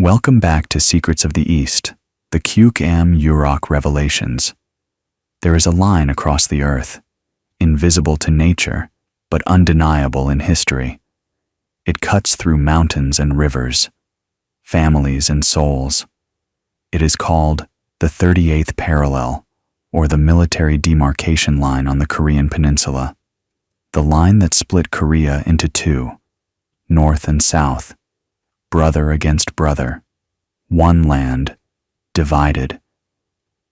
Welcome back to Secrets of the East, the Kyuk Yurok revelations. There is a line across the earth, invisible to nature, but undeniable in history. It cuts through mountains and rivers, families and souls. It is called the 38th parallel, or the military demarcation line on the Korean peninsula. The line that split Korea into two, north and south, brother against brother, one land, divided.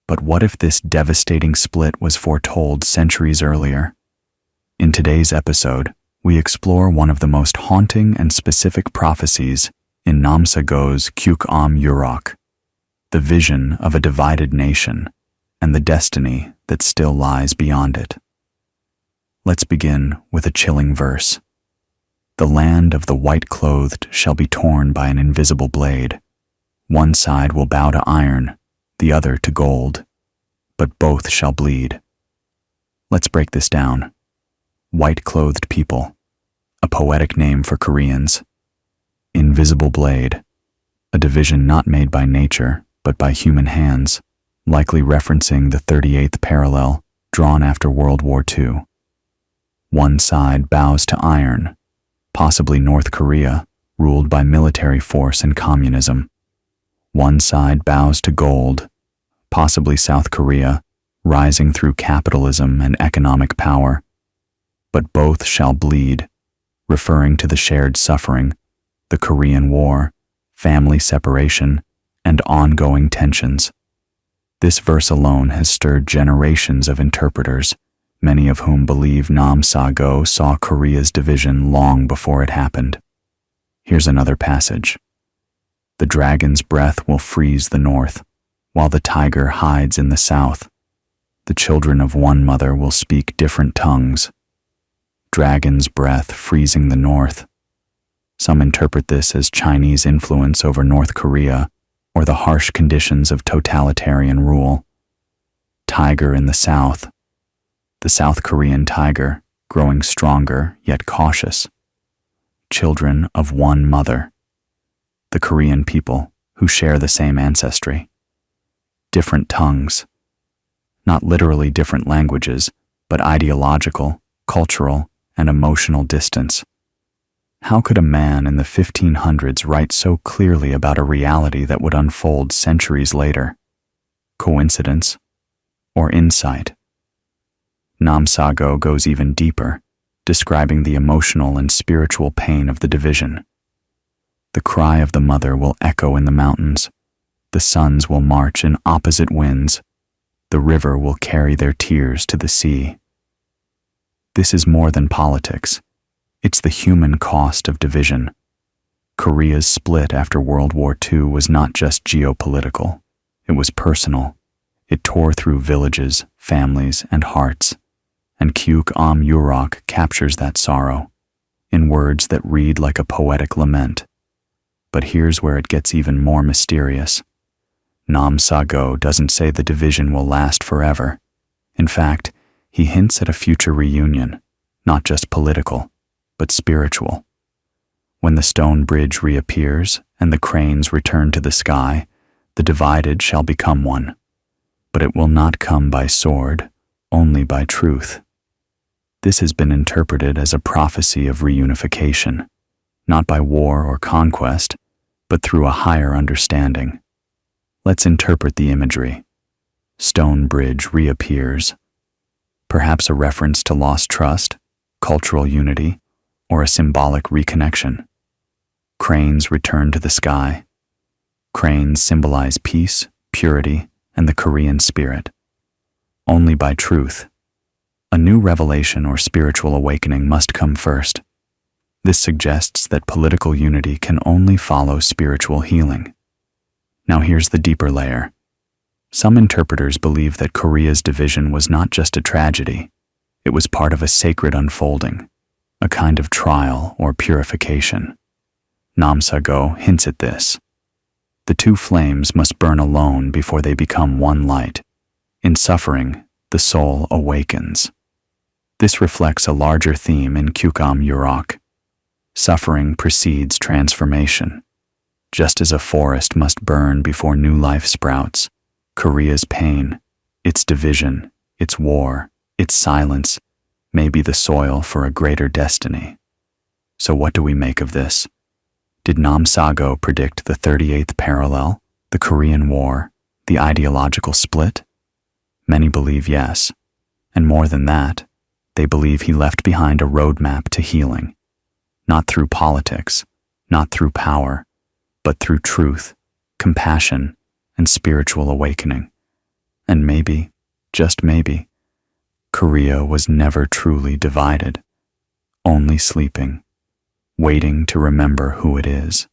But what if this devastating split was foretold centuries earlier? In today's episode, we explore one of the most haunting and specific prophecies in Namsago's Kyuk Yurok, the vision of a divided nation and the destiny that still lies beyond it. Let's begin with a chilling verse. The land of the white-clothed shall be torn by an invisible blade. One side will bow to iron, the other to gold, but both shall bleed. Let's break this down. White-clothed people, a poetic name for Koreans. Invisible blade, a division not made by nature, but by human hands, likely referencing the 38th parallel drawn after World War II. One side bows to iron, possibly North Korea, ruled by military force and communism. One side bows to gold, possibly South Korea, rising through capitalism and economic power. But both shall bleed, referring to the shared suffering, the Korean War, family separation, and ongoing tensions. This verse alone has stirred generations of interpreters, many of whom believe Namsago saw Korea's division long before it happened. Here's another passage. The dragon's breath will freeze the north, while the tiger hides in the south. The children of one mother will speak different tongues. Dragon's breath freezing the north. Some interpret this as Chinese influence over North Korea or the harsh conditions of totalitarian rule. Tiger in the south. The South Korean tiger, growing stronger yet cautious. Children of one mother. The Korean people, who share the same ancestry. Different tongues. Not literally different languages, but ideological, cultural, and emotional distance. How could a man in the 1500s write so clearly about a reality that would unfold centuries later? Coincidence? Or insight? Namsago goes even deeper, describing the emotional and spiritual pain of the division. The cry of the mother will echo in the mountains. The sons will march in opposite winds. The river will carry their tears to the sea. This is more than politics. It's the human cost of division. Korea's split after World War II was not just geopolitical. It was personal. It tore through villages, families, and hearts. And Kyuk Yurok captures that sorrow, in words that read like a poetic lament. But here's where it gets even more mysterious. Namsago doesn't say the division will last forever. In fact, he hints at a future reunion, not just political, but spiritual. When the stone bridge reappears and the cranes return to the sky, the divided shall become one. But it will not come by sword, only by truth. This has been interpreted as a prophecy of reunification, not by war or conquest, but through a higher understanding. Let's interpret the imagery. Stone bridge reappears. Perhaps a reference to lost trust, cultural unity, or a symbolic reconnection. Cranes return to the sky. Cranes symbolize peace, purity, and the Korean spirit. Only by truth. A new revelation or spiritual awakening must come first. This suggests that political unity can only follow spiritual healing. Now here's the deeper layer. Some interpreters believe that Korea's division was not just a tragedy. It was part of a sacred unfolding, a kind of trial or purification. Namsago hints at this. The two flames must burn alone before they become one light. In suffering, the soul awakens. This reflects a larger theme in Kyuk Yurok. Suffering precedes transformation. Just as a forest must burn before new life sprouts, Korea's pain, its division, its war, its silence, may be the soil for a greater destiny. So what do we make of this? Did Namsago predict the 38th parallel, the Korean War, the ideological split? Many believe yes, and more than that, they believe he left behind a roadmap to healing, not through politics, not through power, but through truth, compassion, and spiritual awakening. And maybe, just maybe, Korea was never truly divided, only sleeping, waiting to remember who it is.